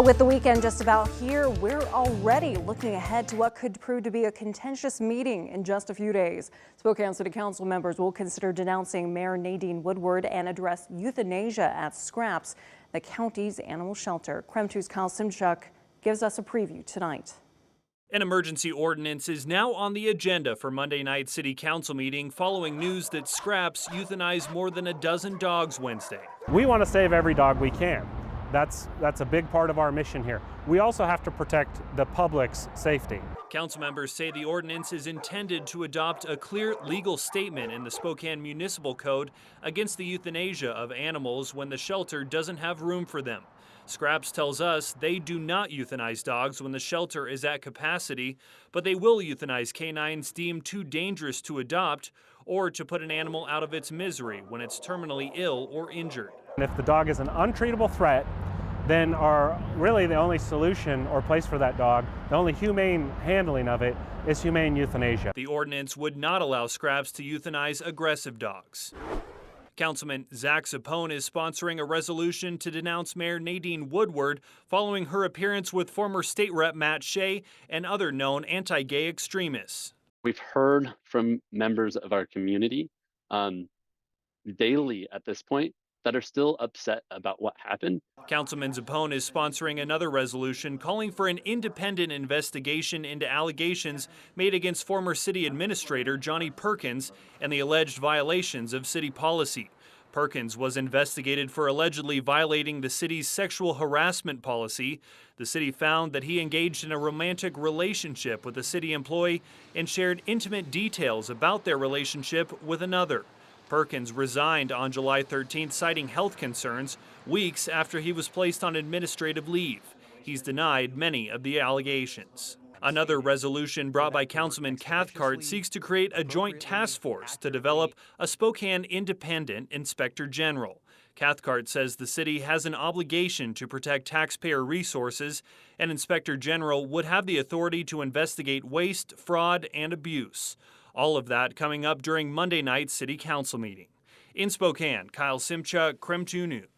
With the weekend just about here, we're already looking ahead to what could prove to be a contentious meeting in just a few days. Spokane City Council members will consider denouncing Mayor Nadine Woodward and address euthanasia at SCRAPS, the county's animal shelter. KREM 2's Kyle Simchuk gives us a preview tonight. An emergency ordinance is now on the agenda for Monday night City Council meeting following news that SCRAPS euthanized more than a dozen dogs Wednesday. We want to save every dog we can. That's a big part of our mission here. We also have to protect the public's safety. Council members say the ordinance is intended to adopt a clear legal statement in the Spokane Municipal Code against the euthanasia of animals when the shelter doesn't have room for them. SCRAPS tells us they do not euthanize dogs when the shelter is at capacity, but they will euthanize canines deemed too dangerous to adopt or to put an animal out of its misery when it's terminally ill or injured. And if the dog is an untreatable threat, then really the only solution or place for that dog, the only humane handling of it, is humane euthanasia. The ordinance would not allow SCRAPS to euthanize aggressive dogs. Councilman Zach Sapone is sponsoring a resolution to denounce Mayor Nadine Woodward following her appearance with former state rep Matt Shea and other known anti-gay extremists. We've heard from members of our community daily at this point that are still upset about what happened. Councilman Sapone is sponsoring another resolution calling for an independent investigation into allegations made against former city administrator Johnny Perkins and the alleged violations of city policy. Perkins was investigated for allegedly violating the city's sexual harassment policy. The city found that he engaged in a romantic relationship with a city employee and shared intimate details about their relationship with another. Perkins resigned on July 13th, citing health concerns, weeks after he was placed on administrative leave. He's denied many of the allegations. Another resolution brought by Councilman Cathcart seeks to create a joint task force to develop a Spokane Independent Inspector General. Cathcart says the city has an obligation to protect taxpayer resources. An Inspector General would have the authority to investigate waste, fraud, and abuse. All of that coming up during Monday night's City Council meeting. In Spokane, Kyle Simchuk, KREM 2 News.